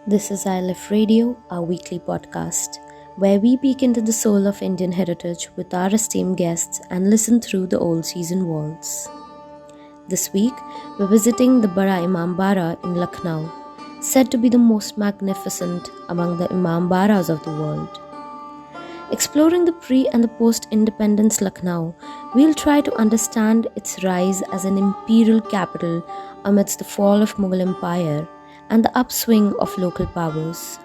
This is ILF Radio, our weekly podcast, where we peek into the soul of Indian heritage with our esteemed guests and listen through the old season walls. This week, we're visiting the Bara Imambara in Lucknow, said to be the most magnificent among the imambaras of the world. Exploring the pre and the post independence Lucknow, we'll try to understand its rise as an imperial capital amidst the fall of Mughal Empire and the upswing of local powers.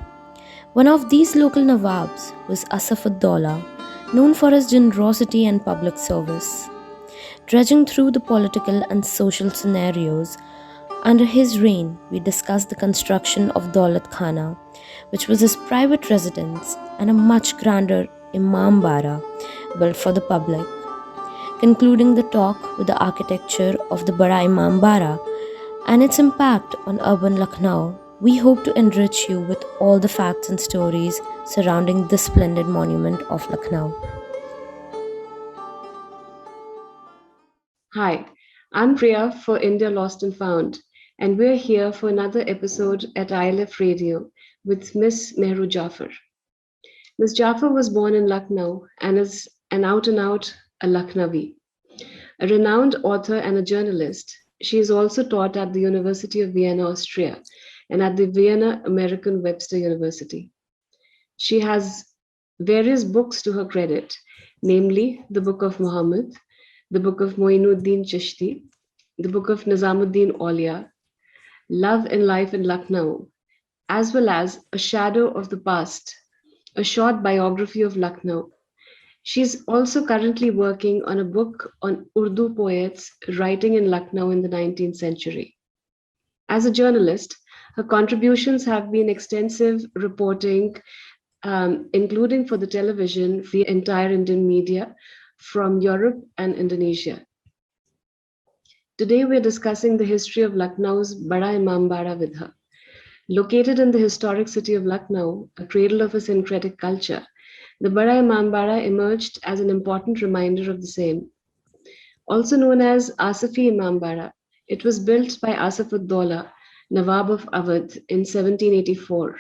One of these local Nawabs was Asaf-ud-daula, known for his generosity and public service. Dredging through the political and social scenarios under his reign, we discuss the construction of Daulatkhana, which was his private residence, and a much grander imambara built for the public. Concluding the talk with the architecture of the Bara Imambara and its impact on urban Lucknow, we hope to enrich you with all the facts and stories surrounding this splendid monument of Lucknow. Hi, I'm Priya for India Lost and Found, and we're here for another episode at ILF Radio with Miss Mehru Jaffer. Miss Jaffer was born in Lucknow and is an out and out a Lucknowi. A renowned author and a journalist, she is also taught at the University of Vienna, Austria, and at the Vienna American Webster University. She has various books to her credit, namely the Book of Muhammad, the Book of Moinuddin Chishti, the Book of Nizamuddin Aulia, Love and Life in Lucknow, as well as A Shadow of the Past, a short biography of Lucknow. She's also currently working on a book on Urdu poets writing in Lucknow in the 19th century. As a journalist, her contributions have been extensive reporting, including for the television, the entire Indian media from Europe and Indonesia. Today, we're discussing the history of Lucknow's Bada Imambara with her. Located in the historic city of Lucknow, a cradle of a syncretic culture, the Bada Imambara emerged as an important reminder of the same. Also known as Asafi Imambara, it was built by Asaf-ud-daula, Nawab of Awadh in 1784,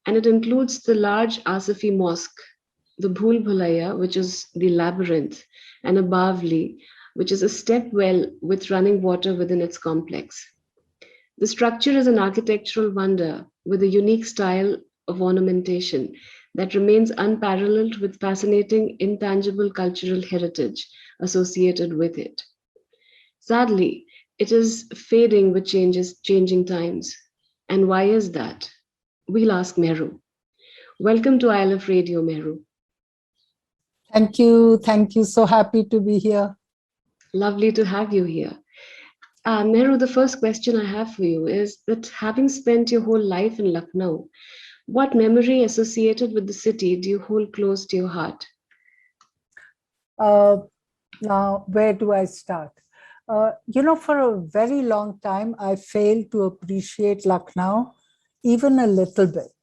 and it includes the large Asafi Mosque, the Bhul Bhulaiya, which is the labyrinth, and a Bavli, which is a step well with running water within its complex. The structure is an architectural wonder with a unique style of ornamentation that remains unparalleled with fascinating intangible cultural heritage associated with it. Sadly, it is fading with changing times. And why is that? We'll ask Mehru. Welcome to ILF Radio, Mehru. Thank you. Thank you. So happy to be here. Lovely to have you here. Mehru, the first question I have for you is that having spent your whole life in Lucknow, what memory associated with the city do you hold close to your heart? Now, where do I start? For a very long time, I failed to appreciate Lucknow even a little bit.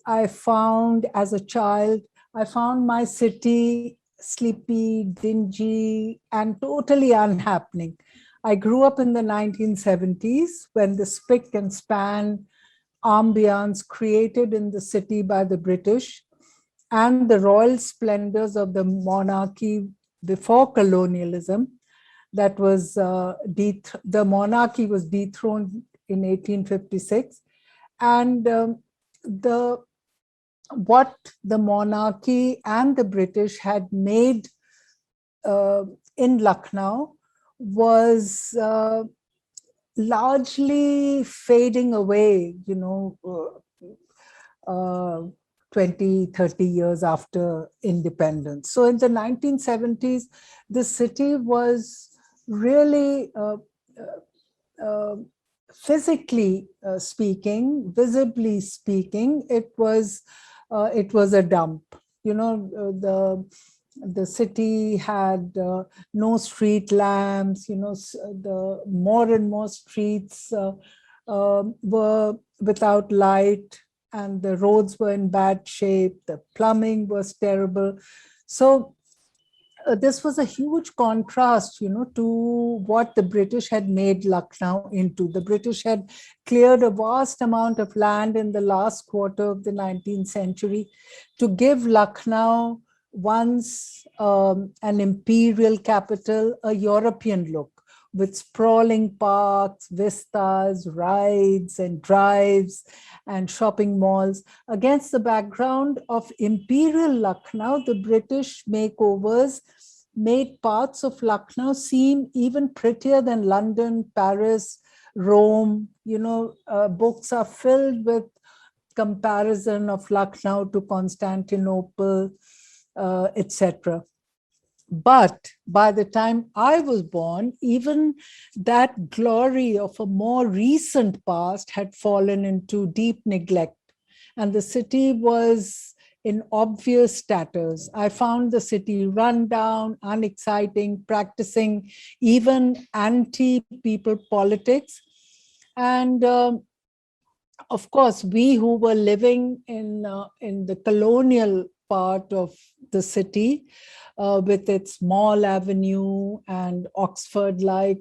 As a child, I found my city sleepy, dingy, and totally unhappening. I grew up in the 1970s when the spick and span ambience created in the city by the British and the royal splendors of the monarchy before colonialism, the monarchy was dethroned in 1856, and what the monarchy and the British had made in Lucknow was largely fading away, 20, 30 years after independence. So in the 1970s, the city was really physically speaking, visibly speaking, it was a dump. The city had no street lamps. The more and more streets were without light, and the roads were in bad shape. The plumbing was terrible. So this was a huge contrast, to what the British had made Lucknow into. The British had cleared a vast amount of land in the last quarter of the 19th century to give Lucknow, once an imperial capital, a European look, with sprawling parks, vistas, rides and drives and shopping malls. Against the background of imperial Lucknow, the British makeovers made parts of Lucknow seem even prettier than London, Paris, Rome. Books are filled with comparison of Lucknow to Constantinople, etc. But by the time I was born, even that glory of a more recent past had fallen into deep neglect, and the city was in obvious tatters. I found the city run down, unexciting, practicing even anti-people politics. And of course, we who were living in the colonial part of the city, with its Mall Avenue and Oxford-like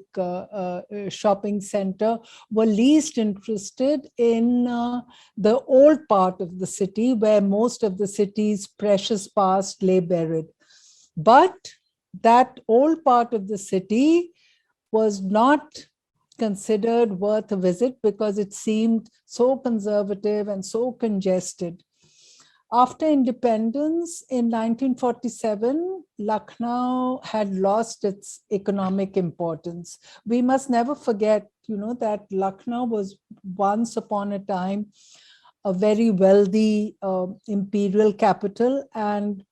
shopping center, were least interested in the old part of the city, where most of the city's precious past lay buried. But that old part of the city was not considered worth a visit because it seemed so conservative and so congested. After independence in 1947, Lucknow had lost its economic importance. We must never forget, that Lucknow was once upon a time a very wealthy imperial capital, and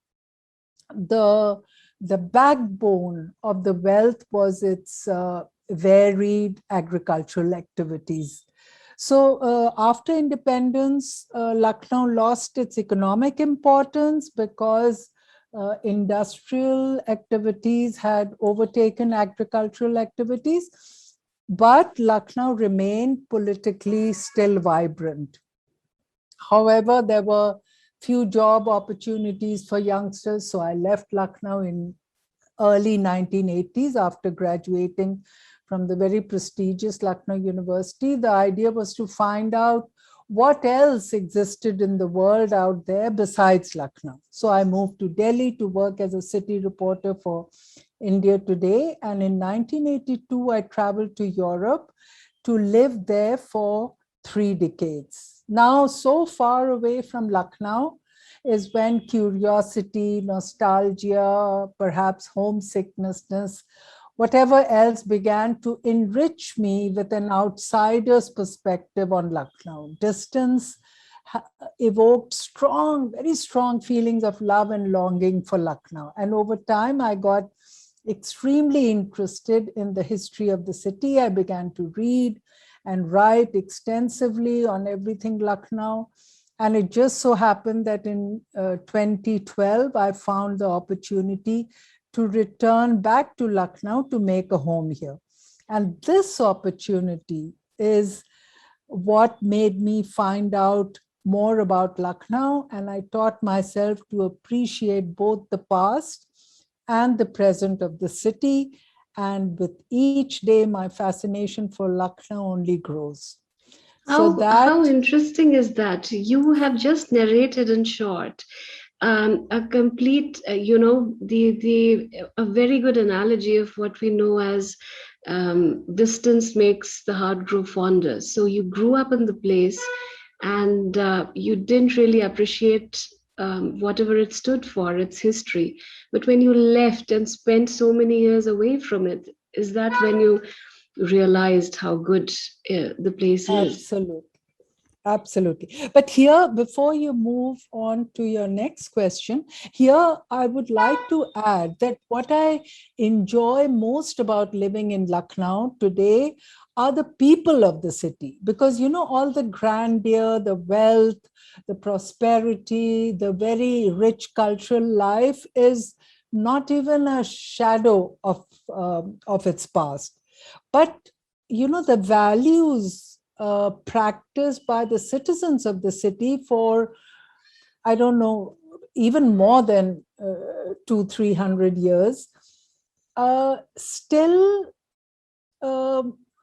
the backbone of the wealth was its varied agricultural activities. So after independence, Lucknow lost its economic importance because industrial activities had overtaken agricultural activities, but Lucknow remained politically still vibrant. However, there were few job opportunities for youngsters, so I left Lucknow in early 1980s after graduating from the very prestigious Lucknow University. The idea was to find out what else existed in the world out there besides Lucknow. So I moved to Delhi to work as a city reporter for India Today. And in 1982, I traveled to Europe to live there for 3 decades. Now, so far away from Lucknow is when curiosity, nostalgia, perhaps homesickness, whatever else began to enrich me with an outsider's perspective on Lucknow. Distance evoked very strong feelings of love and longing for Lucknow. And over time, I got extremely interested in the history of the city. I began to read and write extensively on everything Lucknow. And it just so happened that in 2012, I found the opportunity to return back to Lucknow to make a home here. And this opportunity is what made me find out more about Lucknow, and I taught myself to appreciate both the past and the present of the city. And with each day, my fascination for Lucknow only grows. How interesting is that? You have just narrated in short a complete, the a very good analogy of what we know as distance makes the heart grow fonder. So you grew up in the place, and you didn't really appreciate whatever it stood for, its history. But when you left and spent so many years away from it, is that when you realized how good the place is? Absolutely. Absolutely. But here, before you move on to your next question, here I would like to add that what I enjoy most about living in Lucknow today are the people of the city, because, all the grandeur, the wealth, the prosperity, the very rich cultural life is not even a shadow of its past. But, the values practiced by the citizens of the city for, I don't know, even more than 200-300 years, still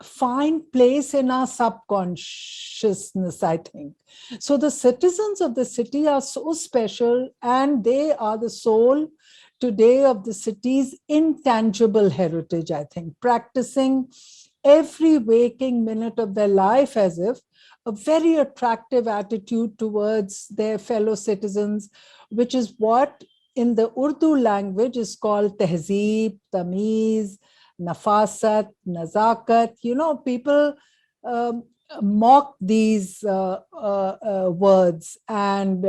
find place in our subconsciousness, I think. So the citizens of the city are so special, and they are the soul today of the city's intangible heritage, I think, practicing every waking minute of their life as if a very attractive attitude towards their fellow citizens, which is what in the Urdu language is called tehzeeb, tamiz, nafasat, nazakat. People mock these words and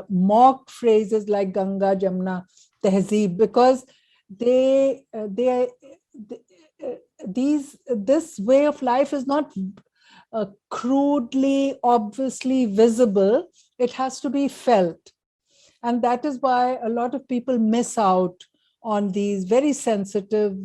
mock phrases like Ganga, Jamna, tehzeeb, because this way of life is not crudely, obviously visible. It has to be felt. And that is why a lot of people miss out on these very sensitive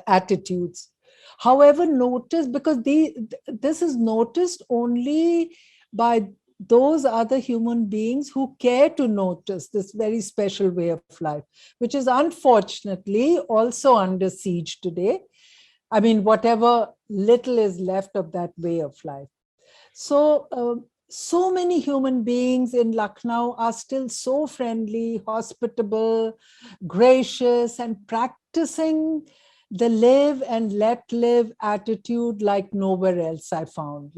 attitudes. However, notice, because this is noticed only by those other human beings who care to notice this very special way of life, which is unfortunately also under siege today. I mean, whatever little is left of that way of life. So many human beings in Lucknow are still so friendly, hospitable, gracious, and practicing the live and let live attitude like nowhere else, I found.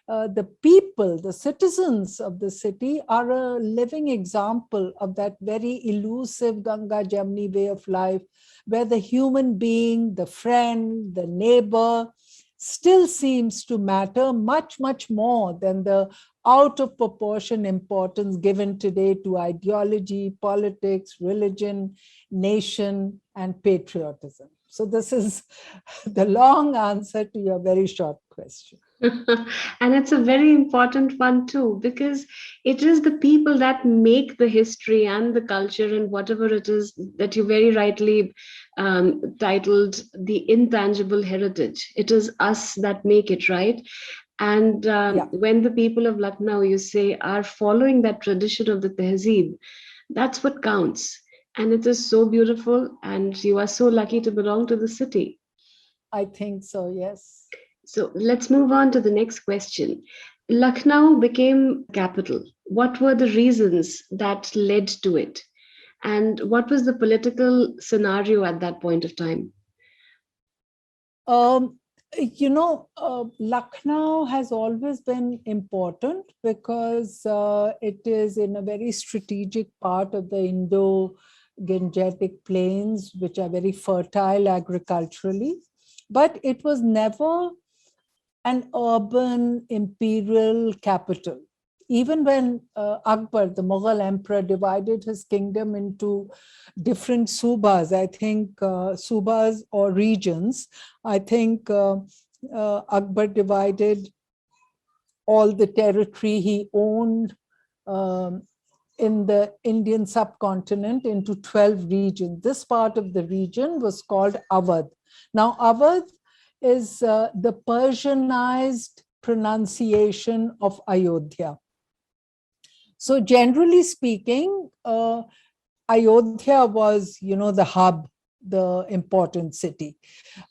The people, the citizens of the city are a living example of that very elusive Ganga Jamni way of life, where the human being, the friend, the neighbor still seems to matter much, much more than the out of proportion importance given today to ideology, politics, religion, nation, and patriotism. So this is the long answer to your very short question. And it's a very important one too, because it is the people that make the history and the culture and whatever it is that you very rightly titled the intangible heritage. It is us that make it, right? And when the people of Lucknow, you say, are following that tradition of the tehzeeb, that's what counts. And it is so beautiful, and you are so lucky to belong to the city. I think so, yes. So let's move on to the next question. Lucknow became capital. What were the reasons that led to it? And what was the political scenario at that point of time? Lucknow has always been important because it is in a very strategic part of the Indo-Gangetic plains, which are very fertile agriculturally. But it was never an urban imperial capital. Even when Akbar, the Mughal emperor, divided his kingdom into different subas, I think subas or regions, I think Akbar divided all the territory he owned in the Indian subcontinent into 12 regions. This part of the region was called Awadh. Now, Awadh is the Persianized pronunciation of Ayodhya. So generally speaking, Ayodhya was, the hub, the important city.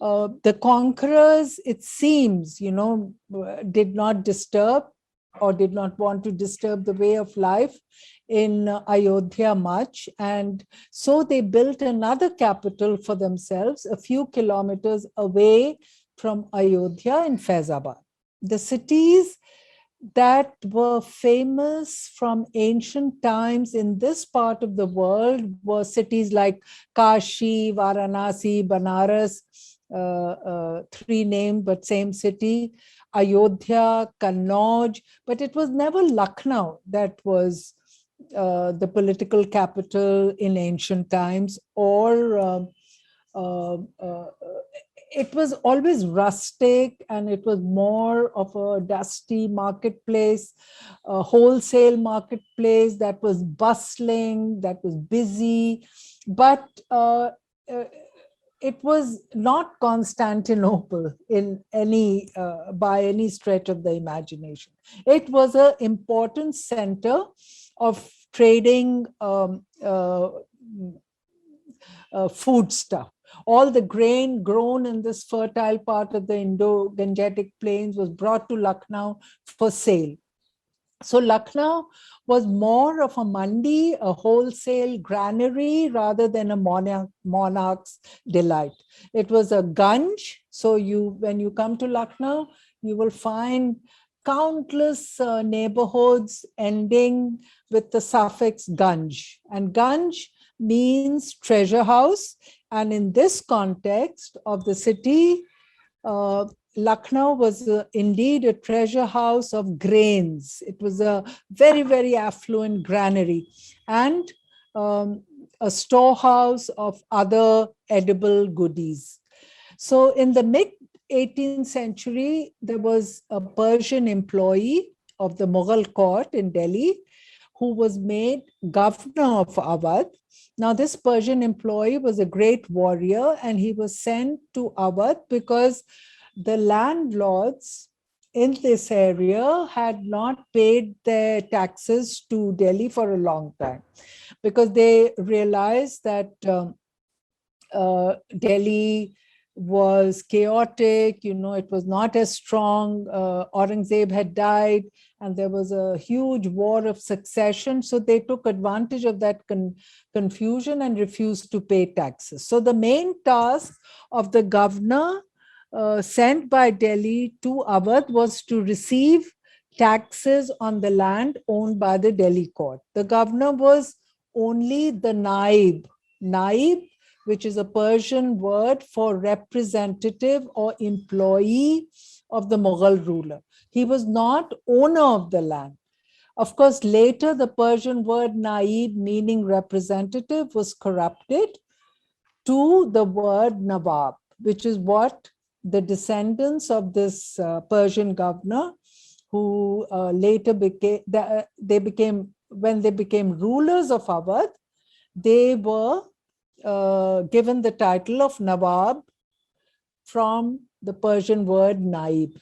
The conquerors, it seems, did not disturb or did not want to disturb the way of life in Ayodhya much. And so they built another capital for themselves a few kilometers away from Ayodhya in Faizabad. The cities that were famous from ancient times in this part of the world were cities like Kashi, Varanasi, Banaras, three named but same city, Ayodhya, Kannauj, but it was never Lucknow that was the political capital in ancient times, or it was always rustic, and it was more of a dusty marketplace, a wholesale marketplace that was bustling, that was busy, but it was not Constantinople in any by any stretch of the imagination. It was an important center of trading food stuff. All the grain grown in this fertile part of the Indo-Gangetic plains was brought to Lucknow for sale. So Lucknow was more of a mandi, a wholesale granary, rather than a monarch's delight. It was a ganj. So when you come to Lucknow, you will find countless neighborhoods ending with the suffix ganj. And ganj means treasure house. And in this context of the city, Lucknow was indeed a treasure house of grains. It was a very, very affluent granary and a storehouse of other edible goodies. So in the mid-18th century, there was a Persian employee of the Mughal court in Delhi who was made governor of Awadh. Now, this Persian employee was a great warrior, and he was sent to Awadh because the landlords in this area had not paid their taxes to Delhi for a long time, because they realized that Delhi was chaotic, it was not as strong. Aurangzeb had died, and there was a huge war of succession. So they took advantage of that confusion and refused to pay taxes. So the main task of the governor sent by Delhi to Awadh was to receive taxes on the land owned by the Delhi court. The governor was only the naib. Naib, which is a Persian word for representative or employee of the Mughal ruler. He was not owner of the land. Of course, later the Persian word naib, meaning representative, was corrupted to the word Nawab, which is what the descendants of this Persian governor, who later became, when they became rulers of Awadh, they were given the title of Nawab from the Persian word naib.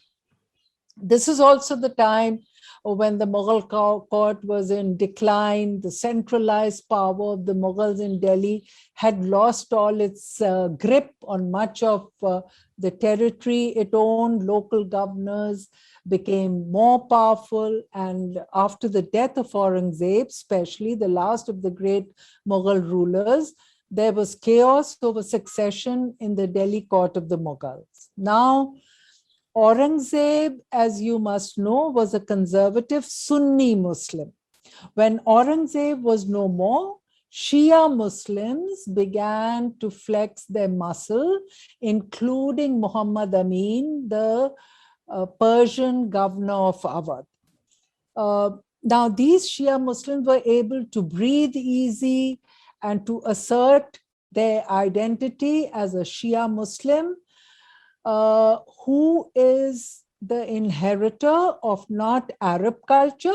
This is also the time when the Mughal court was in decline. The centralized power of the Mughals in Delhi had lost all its grip on much of the territory it owned. Local governors became more powerful, and after the death of Aurangzeb, especially the last of the great Mughal rulers, there was chaos over succession in the Delhi court of the Mughals. Now, Aurangzeb, as you must know, was a conservative Sunni Muslim. When Aurangzeb was no more, Shia Muslims began to flex their muscle, including Muhammad Amin, the Persian governor of Awadh. Now, these Shia Muslims were able to breathe easy and to assert their identity as a Shia Muslim, who is the inheritor of not Arab culture,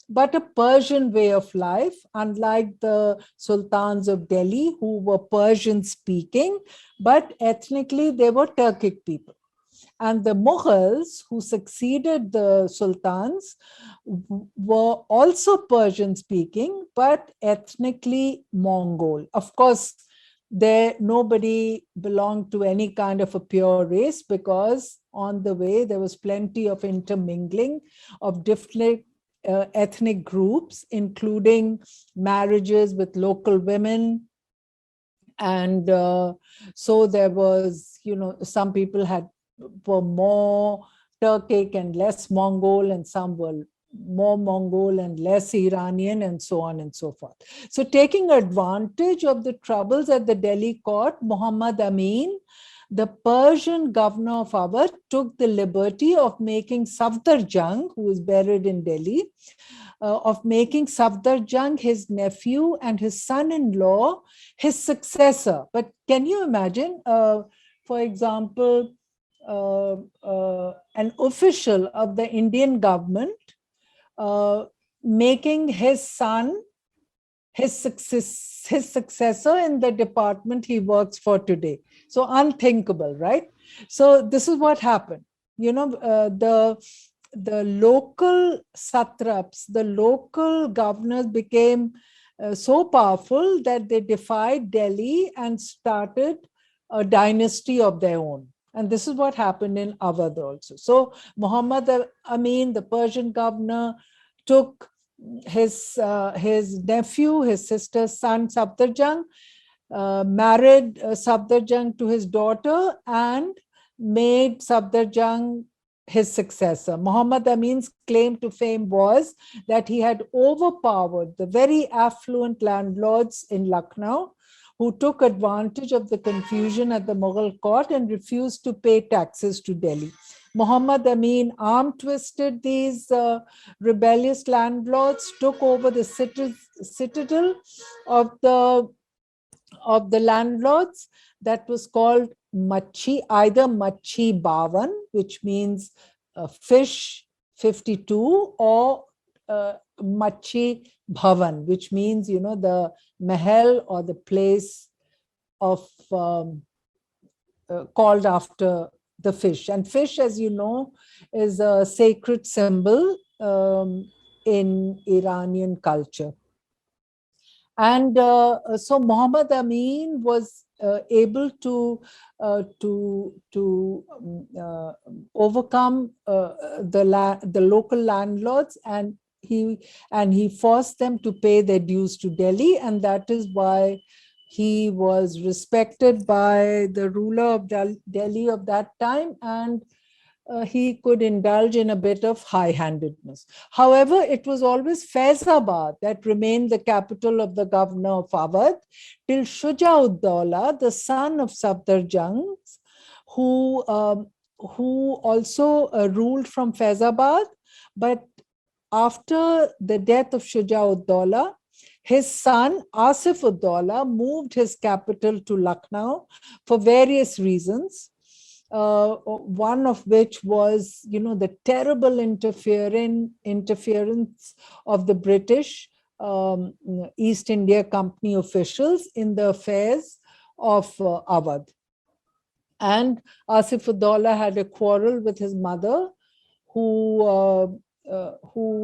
but a Persian way of life, unlike the sultans of Delhi, who were Persian speaking, but ethnically they were Turkic people. And the Mughals, who succeeded the sultans, were also Persian speaking, but ethnically Mongol. Of course, nobody belonged to any kind of a pure race, because on the way there was plenty of intermingling of different ethnic groups, including marriages with local women. And so there was, some people were more Turkic and less Mongol, and some were more Mongol and less Iranian, and so on and so forth. So taking advantage of the troubles at the Delhi court, Muhammad Amin, the Persian governor of Awadh, took the liberty of making Safdarjung, who is buried in Delhi, of making Safdarjung his nephew and his son-in-law his successor. But can you imagine, for example, an official of the Indian government making his son his successor in the department he works for today? So unthinkable, right? So this is what happened. The the local satraps, the local governors became so powerful that they defied Delhi and started a dynasty of their own. And this is what happened in Awadh also. So Muhammad Amin, the Persian governor, took his nephew, his sister's son, Safdarjung, married Safdarjung to his daughter and made Safdarjung his successor. Muhammad Amin's claim to fame was that he had overpowered the very affluent landlords in Lucknow, who took advantage of the confusion at the Mughal court and refused to pay taxes to Delhi. Muhammad Amin arm-twisted these rebellious landlords, took over the citadel of the landlords that was called Machi, either Machi Bavan, which means fish 52, or Machi Bhavan, which means, the mahal or the place of called after the fish. And fish, as you know, is a sacred symbol in Iranian culture. And so Muhammad Amin was able to overcome the local landlords, and he forced them to pay their dues to Delhi, and that is why he was respected by the ruler of Delhi of that time, and he could indulge in a bit of high-handedness. However, it was always Faizabad that remained the capital of the governor of Awadh till Shuja-ud-daula, the son of Safdarjung, who also ruled from Faizabad. But after the death of Shuja-ud-daula, his son Asaf-ud-daula moved his capital to Lucknow for various reasons. One of which was, the terrible interference of the British East India Company officials in the affairs of Awadh. And Asaf-ud-daula had a quarrel with his mother, who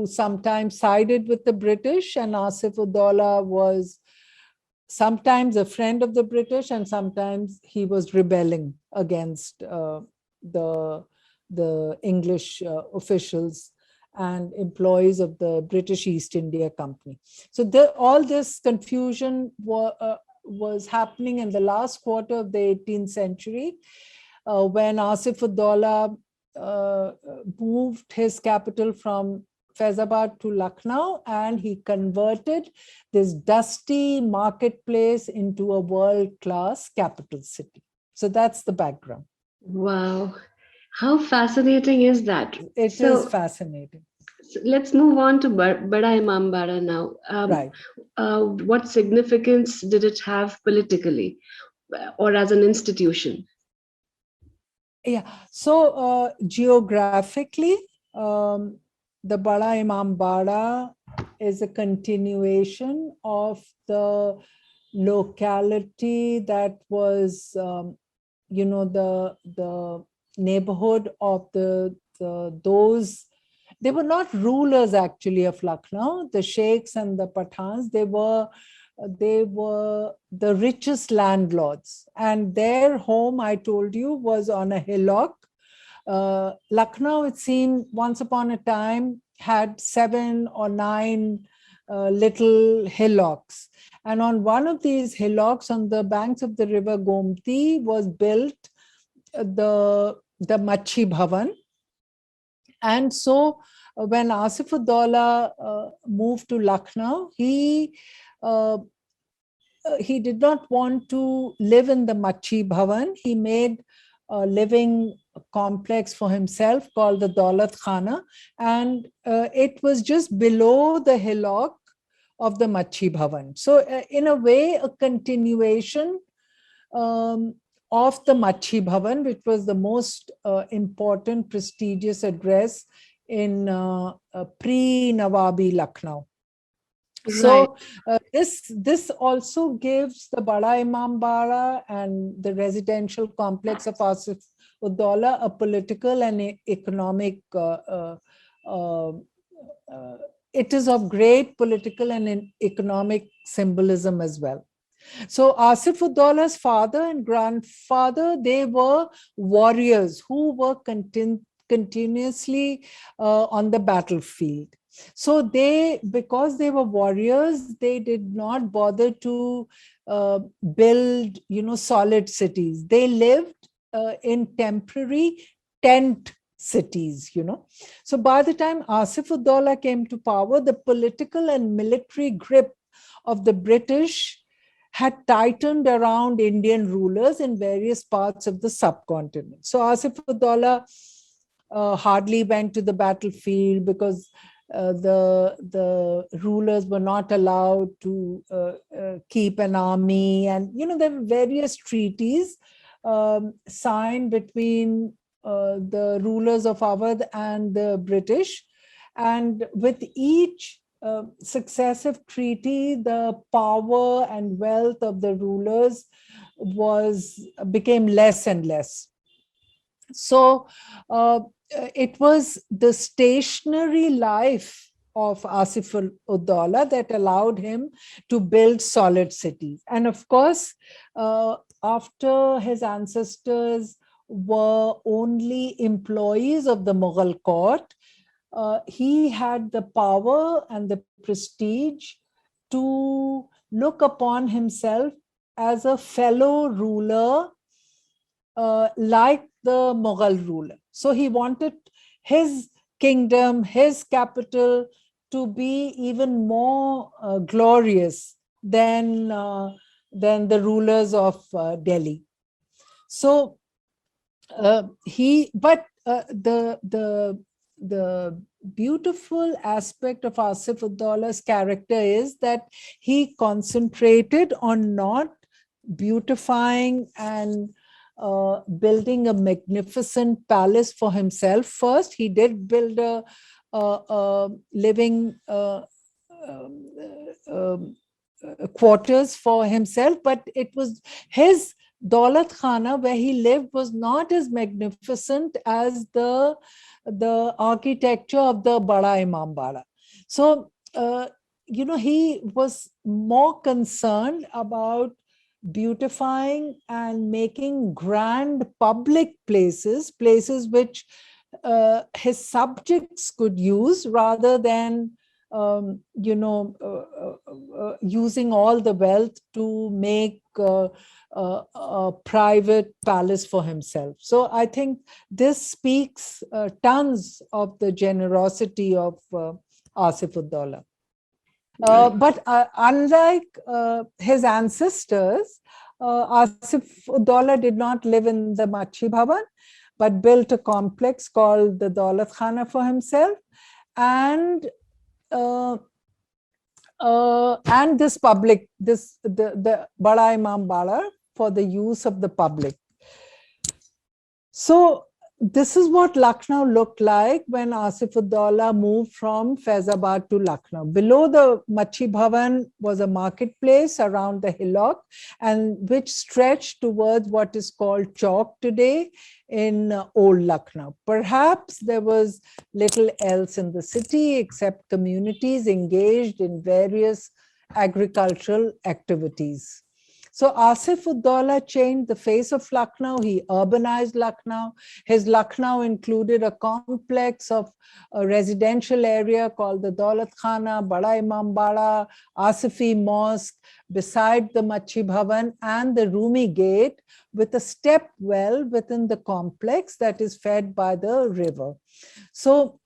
sometimes sided with the British, and Asaf-ud-daula was sometimes a friend of the British, and sometimes he was rebelling against the English officials and employees of the British East India Company. So all this confusion was happening in the last quarter of the 18th century when Asaf-ud-daula moved his capital from Faizabad to Lucknow, and he converted this dusty marketplace into a world-class capital city. So that's the background. Wow. How fascinating is that? It is fascinating. So let's move on to Bada Imambara now. Right. What significance did it have politically or as an institution? Yeah. So geographically, the Bara Imambara is a continuation of the locality that was, the neighborhood of those. They were not rulers actually of Lucknow, the sheikhs and the pathans. They were the richest landlords, and their home, I told you, was on a hillock. Lucknow, it seemed, once upon a time had 7 or 9 little hillocks. And on one of these hillocks on the banks of the river Gomti was built the Machi Bhavan. And so when Asaf-ud-daula moved to Lucknow, he did not want to live in the Machi Bhavan. He made a living complex for himself called the Daulatkhana, and it was just below the hillock of the Machi Bhavan. So in a way, a continuation of the Machi Bhavan, which was the most important, prestigious address in pre-Nawabi Lucknow. So this also gives the Bada Imambara and the residential complex of Asaf-ud-daula a political and economic, it is of great political and economic symbolism as well. So Asaf-ud-daula's father and grandfather, they were warriors who were continuously on the battlefield. So because they were warriors, they did not bother to build, solid cities. They lived in temporary tent cities. So by the time Asaf-ud-daula came to power, the political and military grip of the British had tightened around Indian rulers in various parts of the subcontinent. So Asaf-ud-daula hardly went to the battlefield because the rulers were not allowed to keep an army. And, there were various treaties signed between the rulers of Awadh and the British. And with each successive treaty, the power and wealth of the rulers became less and less. So it was the stationary life of Asaf-ud-daula that allowed him to build solid cities. And of course, after his ancestors were only employees of the Mughal court, he had the power and the prestige to look upon himself as a fellow ruler like the Mughal ruler. So he wanted his kingdom, his capital to be even more glorious than the rulers of Delhi. So the beautiful aspect of Asaf-ud-daula's character is that he concentrated on not beautifying and building a magnificent palace for himself. First, he did build a living quarters for himself, but it was his Daulatkhana where he lived was not as magnificent as the architecture of the Bara Imambara. So, he was more concerned about beautifying and making grand public places which his subjects could use, rather than using all the wealth to make a private palace for himself. So I think this speaks tons of the generosity of Asaf-ud-daula. But unlike his ancestors, Asaf-ud-daula did not live in the Machi Bhavan, but built a complex called the Daulatkhana for himself, and the Bada Imambara for the use of the public. So this is what Lucknow looked like when Asaf-ud-daula moved from Faizabad to Lucknow. Below the Machi Bhavan was a marketplace around the hillock, and which stretched towards what is called Chowk today in old Lucknow. Perhaps there was little else in the city except communities engaged in various agricultural activities. So Asaf-ud-daula changed the face of Lucknow. He urbanized Lucknow. His Lucknow included a complex of a residential area called the Daulatkhana, Bada Imambara, Asafi Mosque, beside the Machi Bhavan, and the Rumi Gate, with a step well within the complex that is fed by the river. So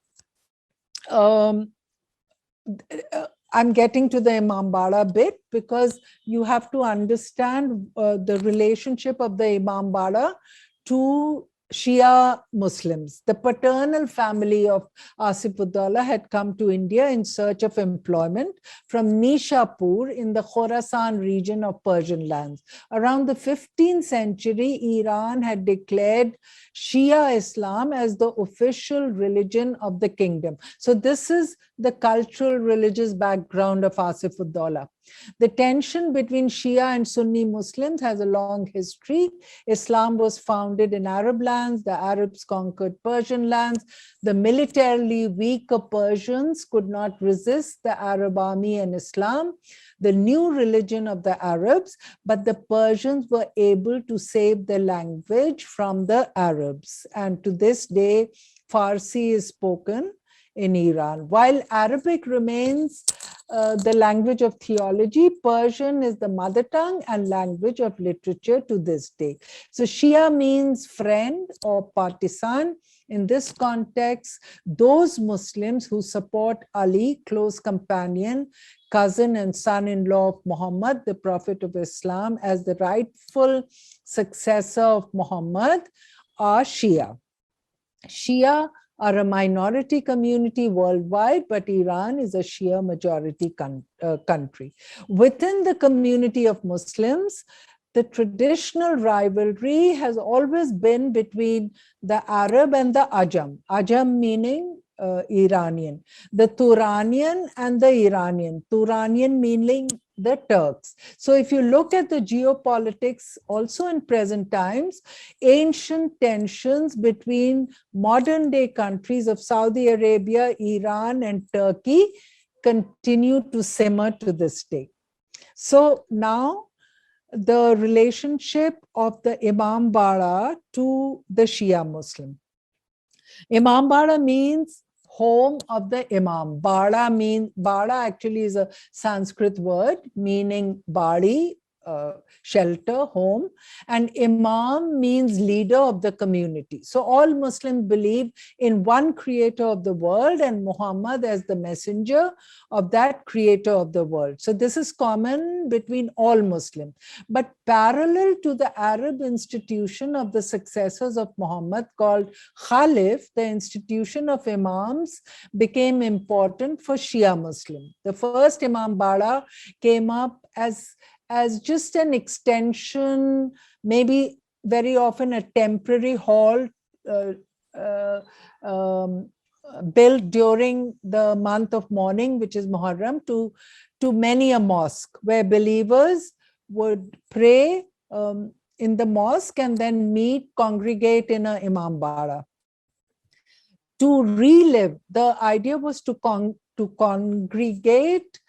I'm getting to the Imambara bit because you have to understand the relationship of the Imambara to Shia Muslims. The paternal family of Asaf-ud-daula had come to India in search of employment from Nishapur in the Khorasan region of Persian lands. Around the 15th century, Iran had declared Shia Islam as the official religion of the kingdom. So this is the cultural religious background of Asaf-ud-daula. The tension between Shia and Sunni Muslims has a long history. Islam was founded in Arab lands, the Arabs conquered Persian lands. The militarily weaker Persians could not resist the Arab army and Islam, the new religion of the Arabs, but the Persians were able to save their language from the Arabs. And to this day, Farsi is spoken in Iran. While Arabic remains the language of theology, Persian is the mother tongue and language of literature to this day. So Shia means friend or partisan. In this context, those Muslims who support Ali, close companion, cousin and son-in-law of Muhammad, the Prophet of Islam, as the rightful successor of Muhammad, are Shia. Shia are a minority community worldwide, but Iran is a Shia majority country. Within the community of Muslims, the traditional rivalry has always been between the Arab and the Ajam. Ajam meaning Iranian. The Turanian and the Iranian. Turanian meaning the Turks. So if you look at the geopolitics also in present times, ancient tensions between modern day countries of Saudi Arabia, Iran, and Turkey continue to simmer to this day. So now the relationship of the Imambara to the Shia Muslim. Imambara means home of the Imam. Bara actually is a Sanskrit word meaning bari, shelter, home, and Imam means leader of the community. So all Muslims believe in one creator of the world and Muhammad as the messenger of that creator of the world. So this is common between all Muslims. But parallel to the Arab institution of the successors of Muhammad called Khalif, the institution of Imams became important for Shia Muslim. The first Imam Bara came up as just an extension, maybe very often a temporary hall built during the month of mourning, which is Muharram, to many a mosque where believers would pray in the mosque and then congregate in a imambara. To relive, the idea was to congregate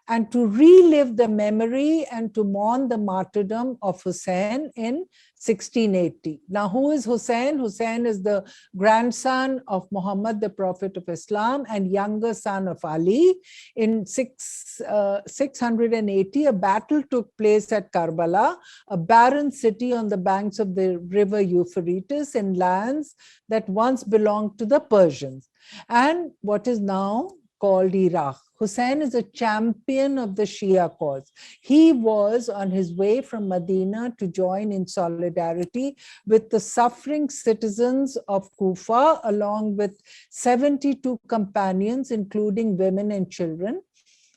and to relive the memory and to mourn the martyrdom of Hussein in 1680. Now, who is Hussein? Hussein is the grandson of Muhammad, the Prophet of Islam, and younger son of Ali. In 680, a battle took place at Karbala, a barren city on the banks of the river Euphrates in lands that once belonged to the Persians and what is now called Iraq. Hussein is a champion of the Shia cause. He was on his way from Medina to join in solidarity with the suffering citizens of Kufa, along with 72 companions, including women and children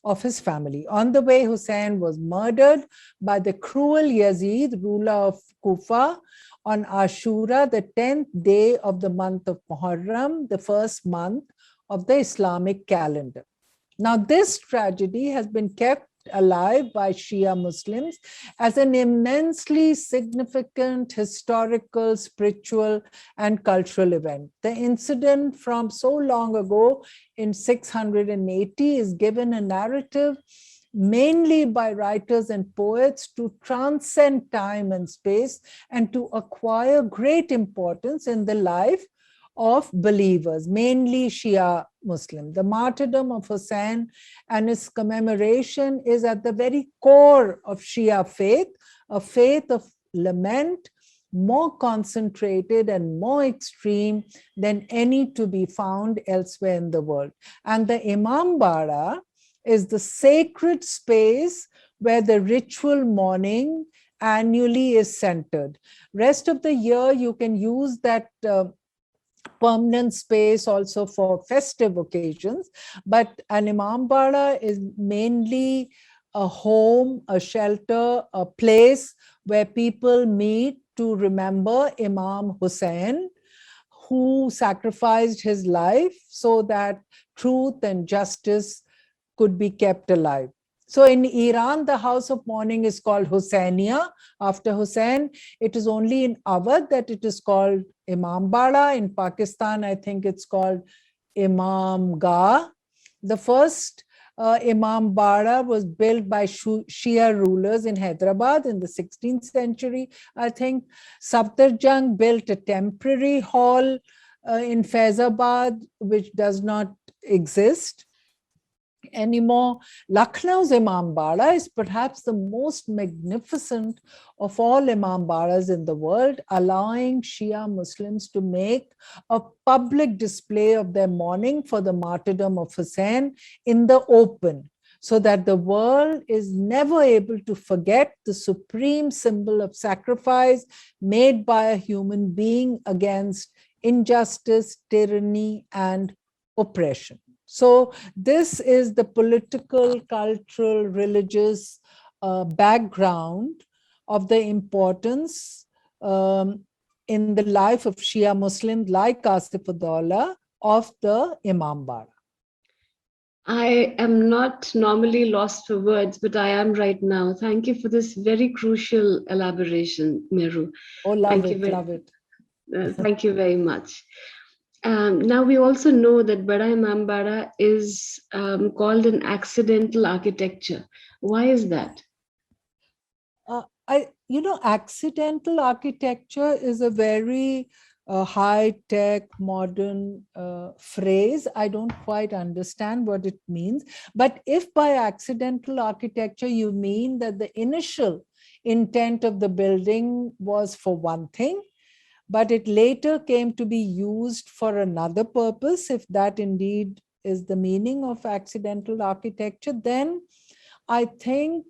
of his family. On the way, Hussein was murdered by the cruel Yazid, ruler of Kufa, on Ashura, the 10th day of the month of Muharram, the first month of the Islamic calendar. Now, this tragedy has been kept alive by Shia Muslims as an immensely significant historical, spiritual, and cultural event. The incident from so long ago in 680 is given a narrative mainly by writers and poets to transcend time and space and to acquire great importance in the life of believers, mainly Shia Muslim. The martyrdom of Hussein and its commemoration is at the very core of Shia faith, a faith of lament, more concentrated and more extreme than any to be found elsewhere in the world. And the Imambara is the sacred space where the ritual mourning annually is centered. Rest of the year, you can use that permanent space also for festive occasions, but an imambara is mainly a home, a shelter, a place where people meet to remember Imam Hussein, who sacrificed his life so that truth and justice could be kept alive. So in Iran, the house of mourning is called Hussainiya, after Hussein. It is only in Awadh that it is called Imambara. In Pakistan, I think it's called Imamgarh. The first Imambara was built by Shia rulers in Hyderabad in the 16th century. I think Safdarjung built a temporary hall in Faizabad, which does not exist anymore. Lucknow's Imambara is perhaps the most magnificent of all Imambaras in the world, allowing Shia Muslims to make a public display of their mourning for the martyrdom of Hussein in the open, so that the world is never able to forget the supreme symbol of sacrifice made by a human being against injustice, tyranny, and oppression. So this is the political, cultural, religious background of the importance in the life of Shia Muslims like Asaf-ud-daula of the Imambara. I am not normally lost for words, but I am right now. Thank you for this very crucial elaboration, Mehru. Oh, love Thank you it, very, love it. thank you very much. Now we also know that Bada Imambara is called an accidental architecture. Why is that? Accidental architecture is a very high-tech, modern phrase. I don't quite understand what it means. But if by accidental architecture you mean that the initial intent of the building was for one thing, but it later came to be used for another purpose, if that indeed is the meaning of accidental architecture, then I think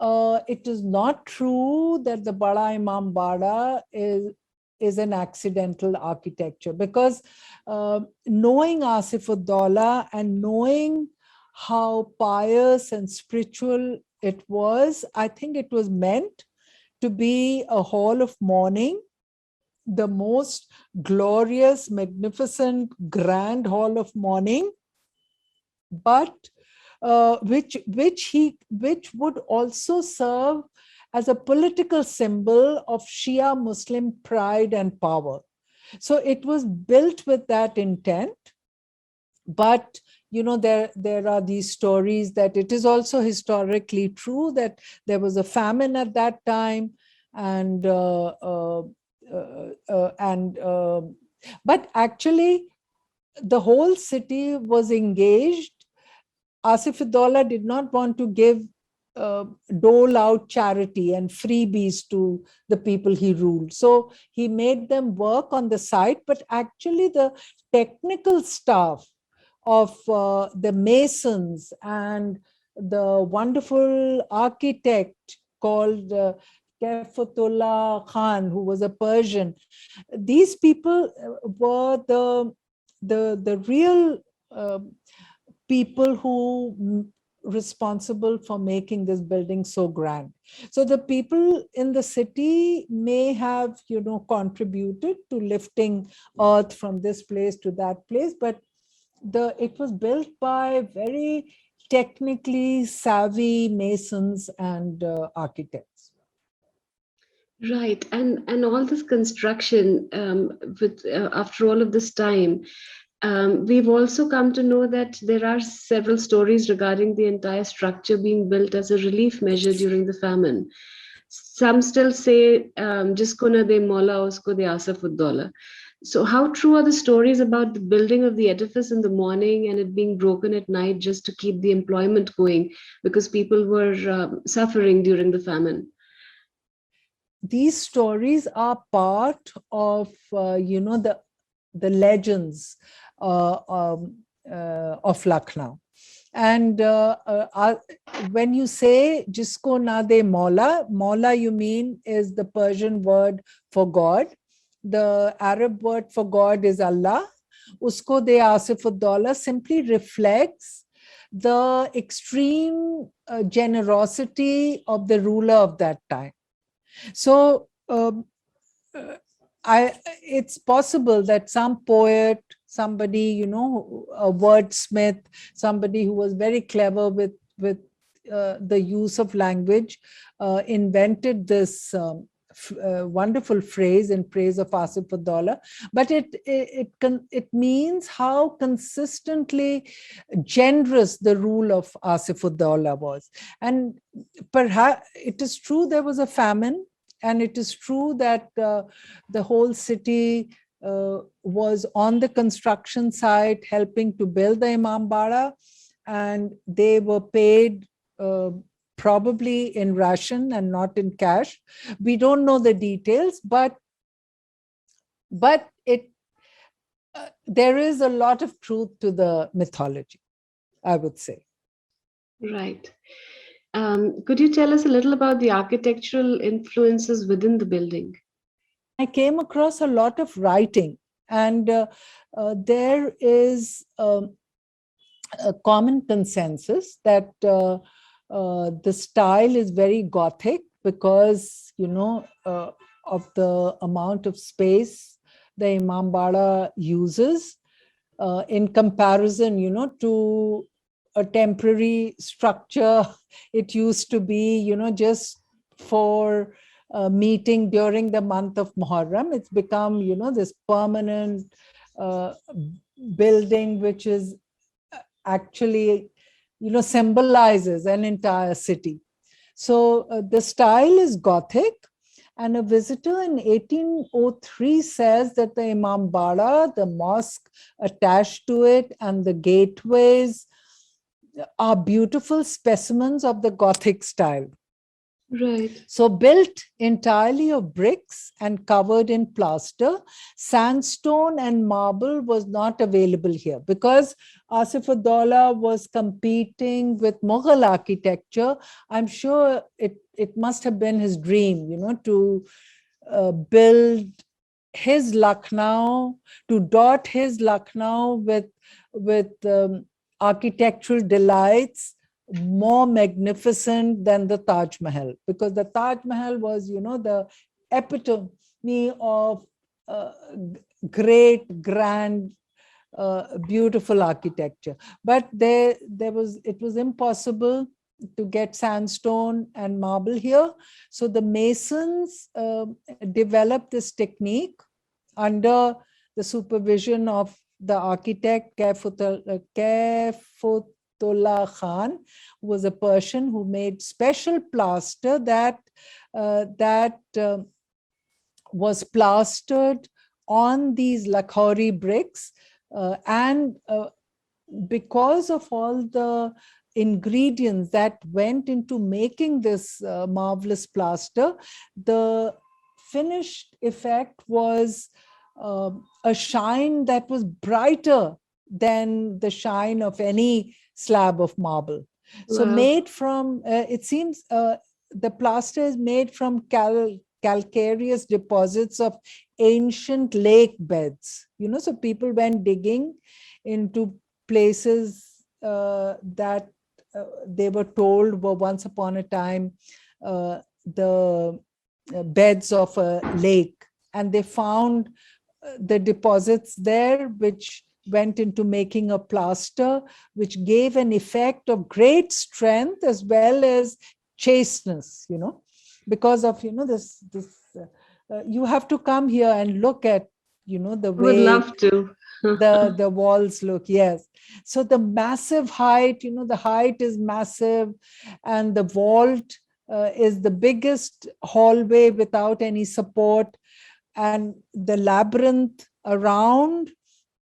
it is not true that the Bada Imambara is an accidental architecture, because knowing Asaf-ud-daula and knowing how pious and spiritual it was, I think it was meant to be a hall of mourning, the most glorious, magnificent, grand hall of mourning, but which would also serve as a political symbol of Shia Muslim pride and power. So it was built with that intent, but there are these stories that it is also historically true that there was a famine at that time, and but actually the whole city was engaged. Asaf-ud-daula did not want to give dole out charity and freebies to the people he ruled. So he made them work on the site, but actually the technical staff of the masons and the wonderful architect called Kaifatullah Khan, who was a Persian, these people were the real people who responsible for making this building so grand. So the people in the city may have, contributed to lifting earth from this place to that place, but it was built by very technically savvy masons and architects. Right, and all this construction, with after all of this time, we've also come to know that there are several stories regarding the entire structure being built as a relief measure during the famine. Some still say, "Jisko na de mola, usko de Asaf-ud-daula." So, how true are the stories about the building of the edifice in the morning and it being broken at night just to keep the employment going because people were suffering during the famine? These stories are part of, the legends of Lucknow. And when you say Jisko na de mola, mola you mean is the Persian word for God. The Arab word for God is Allah. Usko de Asaf-ud-daula simply reflects the extreme generosity of the ruler of that time. So it's possible that some poet, somebody, a wordsmith, somebody who was very clever with the use of language, invented this wonderful phrase in praise of Asaf-ud-daula, but it means how consistently generous the rule of Asaf-ud-daula was. And perhaps it is true there was a famine, and it is true that the whole city was on the construction site helping to build the imambara, and they were paid probably in ration and not in cash. We don't know the details, but there is a lot of truth to the mythology, I would say. Right. Could you tell us a little about the architectural influences within the building? I came across a lot of writing, and there is a common consensus that the style is very Gothic because, of the amount of space the Imambara uses in comparison, to a temporary structure. It used to be, just for meeting during the month of Muharram. It's become, this permanent building, which is actually, symbolizes an entire city. So the style is Gothic, and a visitor in 1803 says that the Imambara, the mosque attached to it, and the gateways are beautiful specimens of the Gothic style. Right. So built entirely of bricks and covered in plaster, sandstone and marble was not available here because Asaf-ud-daula was competing with Mughal architecture. I'm sure it must have been his dream, to build his Lucknow, to dot his Lucknow with architectural delights more magnificent than the Taj Mahal, because the Taj Mahal was, the epitome of great, grand, beautiful architecture. But it was impossible to get sandstone and marble here. So the masons developed this technique under the supervision of the architect Khan, who was a Persian who made special plaster that was plastered on these Lakhori bricks, and because of all the ingredients that went into making this marvelous plaster, the finished effect was a shine that was brighter than the shine of any slab of marble. So made from, it seems the plaster is made from calcareous deposits of ancient lake beds. So people went digging into places that they were told were once upon a time the beds of a lake. And they found the deposits there, which went into making a plaster, which gave an effect of great strength as well as chasteness, because of, this you have to come here and look at, the way would love to. the walls look. Yes. So the massive height, the height is massive, and the vault is the biggest hallway without any support, and the labyrinth around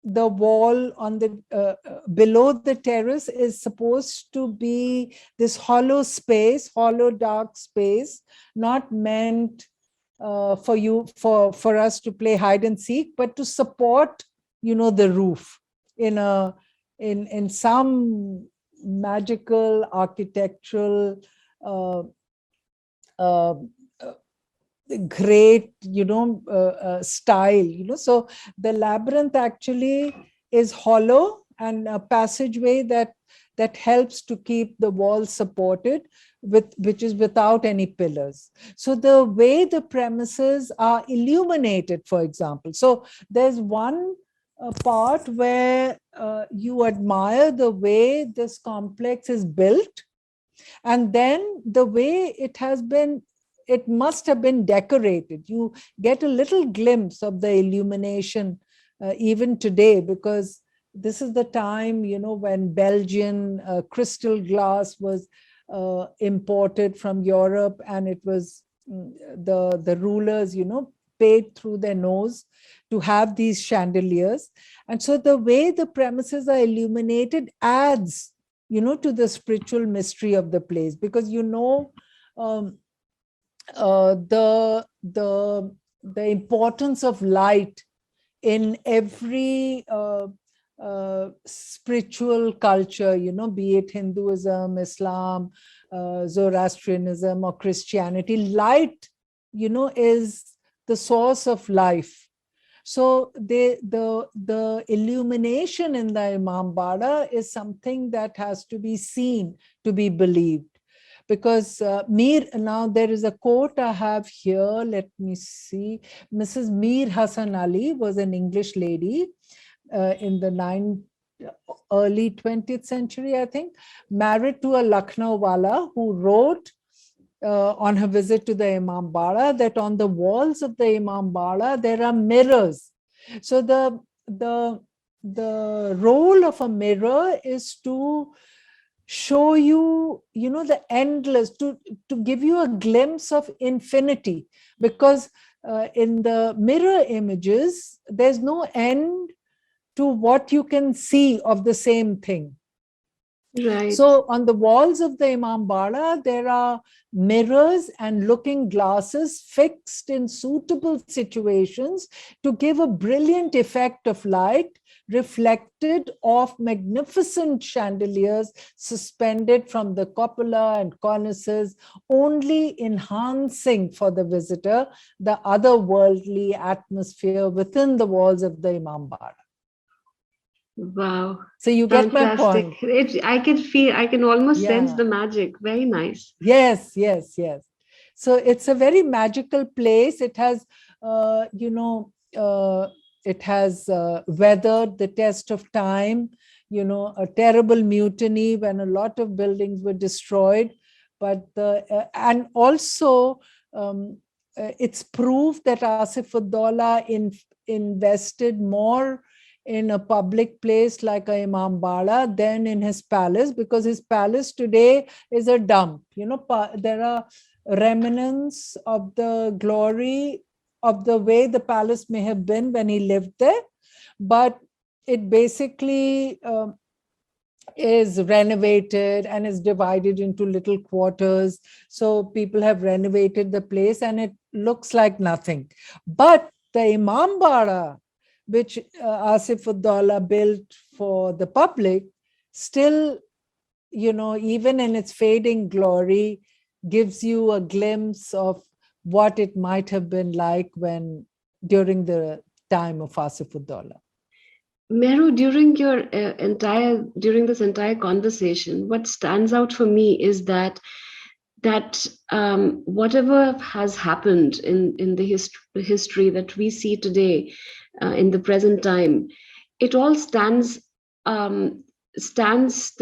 the wall on the below the terrace is supposed to be this hollow space, hollow dark space, not meant for us to play hide and seek, but to support, the roof in some magical architectural great, style, So the labyrinth actually is hollow and a passageway that helps to keep the walls supported, which is without any pillars. So the way the premises are illuminated, for example. So there's one part where you admire the way this complex is built. And then the way it has been, it must have been decorated. You get a little glimpse of the illumination even today, because this is the time, when Belgian crystal glass was imported from Europe, and it was the rulers, paid through their nose to have these chandeliers. And so the way the premises are illuminated adds, to the spiritual mystery of the place, because um, the importance of light in every spiritual culture, be it Hinduism, Islam, Zoroastrianism, or Christianity. Light, is the source of life. So the illumination in the Imambara is something that has to be seen to be believed. Because now there is a quote I have here, let me see. Mrs. Mir Hassan Ali was an English lady in the early 20th century, I think, married to a Lucknow wala, who wrote on her visit to the Imambara that on the walls of the Imambara there are mirrors. So the role of a mirror is to show you, the endless, to give you a glimpse of infinity, because in the mirror images there's no end to what you can see of the same thing. Right. So on the walls of the Imambara, there are mirrors and looking glasses fixed in suitable situations to give a brilliant effect of light, reflected off magnificent chandeliers suspended from the cupola and cornices, only enhancing for the visitor the otherworldly atmosphere within the walls of the Imambara. Wow. So you get my Fantastic. point. I can almost sense the magic. Very nice. Yes. So it's a very magical place. It has, weathered the test of time, a terrible mutiny when a lot of buildings were destroyed. But, and also, it's proof that Asaf-ud-daula invested more in a public place like a Imambara than in his palace, because his palace today is a dump. There are remnants of the glory of the way the palace may have been when he lived there, but it basically is renovated and is divided into little quarters. So people have renovated the place and it looks like nothing. But the Imambara, which Asaf-ud-daula built for the public, still, even in its fading glory, gives you a glimpse of what it might have been like during the time of Asaf-ud-daula. Mehru, during this entire conversation, what stands out for me is that whatever has happened in the history that we see today, in the present time, it all stands the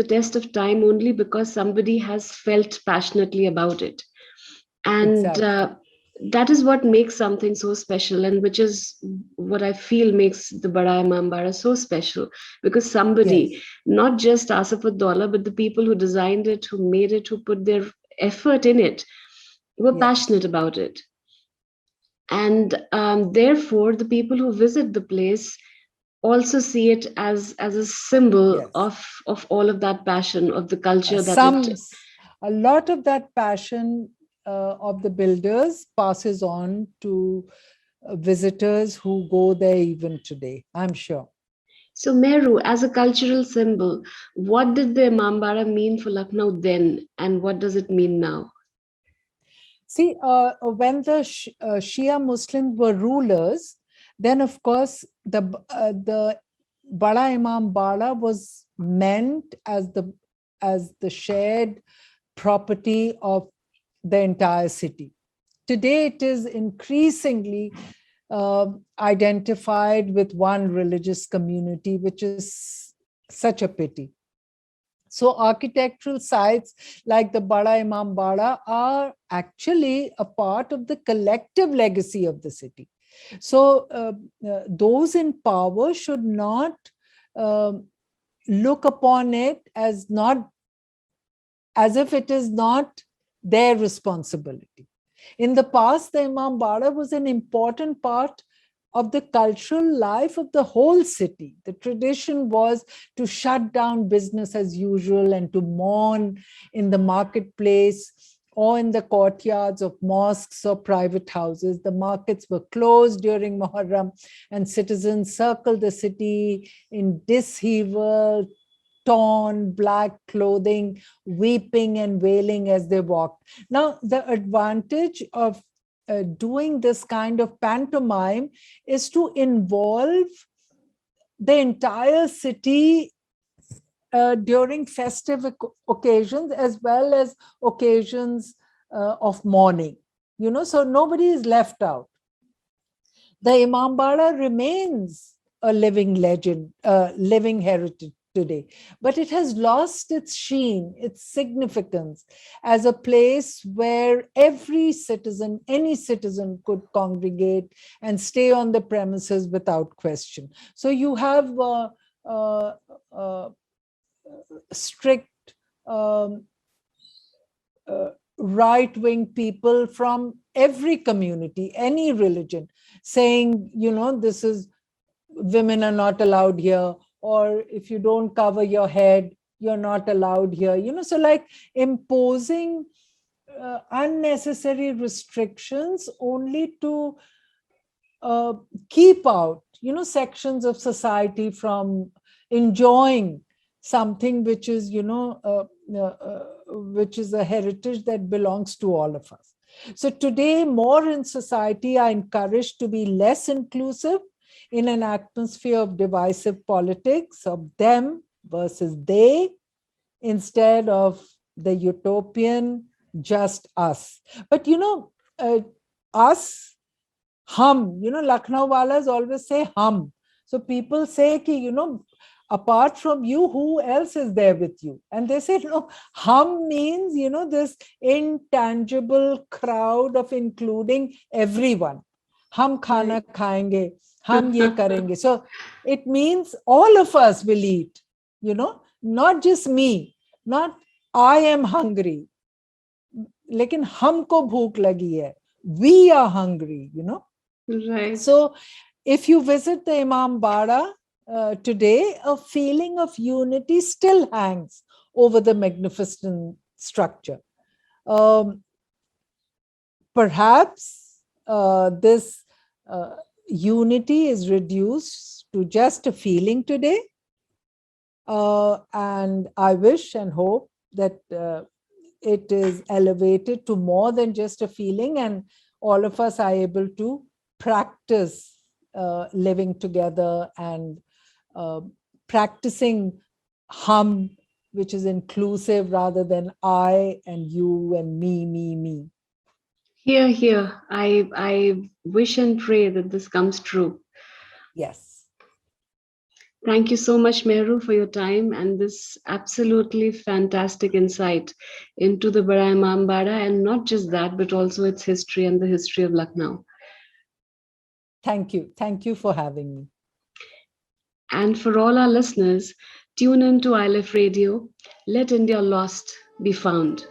test of time only because somebody has felt passionately about it. And Exactly. that is what makes something so special, and which is what I feel makes the Bada Imambara so special, because somebody, Yes. not just Asaf-ud-daula, but the people who designed it, who made it, who put their effort in it, were passionate about it. And therefore, the people who visit the place also see it as a symbol of all of that passion, of the culture a lot of that passion of the builders passes on to visitors who go there even today, I'm sure. So Mehru, as a cultural symbol, what did the Imambara mean for Lucknow then, and what does it mean now? See, when the Shia Muslims were rulers, then of course the Bada Imambara was meant as the shared property of the entire city. Today, it is increasingly identified with one religious community, which is such a pity. So architectural sites like the Bara Imambara are actually a part of the collective legacy of the city. So those in power should not look upon it as not, as if it is not their responsibility. In the past, the Imambara was an important part of the cultural life of the whole city. The tradition was to shut down business as usual and to mourn in the marketplace or in the courtyards of mosques or private houses. The markets were closed during Muharram, and citizens circled the city in disheveled, torn black clothing, weeping and wailing as they walked. Now, the advantage of doing this kind of pantomime is to involve the entire city during festive occasions as well as occasions of mourning. So nobody is left out. The Imambara remains a living legend, living heritage today, but it has lost its sheen, its significance as a place where every citizen, any citizen, could congregate and stay on the premises without question. So you have strict right-wing people from every community, any religion, saying, this is, women are not allowed here, or if you don't cover your head, you're not allowed here. So like imposing unnecessary restrictions only to keep out, sections of society from enjoying something which is, which is a heritage that belongs to all of us. So today, more in society are encouraged to be less inclusive in an atmosphere of divisive politics, of them versus they, instead of the utopian just us. But us, hum, Lucknow walas always say hum. So people say ki, apart from you, who else is there with you? And they say, no, hum means, this intangible crowd of including everyone. Hum khana khayenge, hum ye karenge. So it means all of us will eat, not just me, not I am hungry. Lekin humko bhook lagi hai. We are hungry, Right. So if you visit the Imambara today, a feeling of unity still hangs over the magnificent structure. Perhaps this unity is reduced to just a feeling today. And I wish and hope that it is elevated to more than just a feeling, and all of us are able to practice living together and practicing hum, which is inclusive rather than I and you and me. Here. I wish and pray that this comes true. Yes. Thank you so much, Mehru, for your time and this absolutely fantastic insight into the Bara Imambara, and not just that, but also its history and the history of Lucknow. Thank you. Thank you for having me. And for all our listeners, tune in to ILF Radio. Let India Lost be found.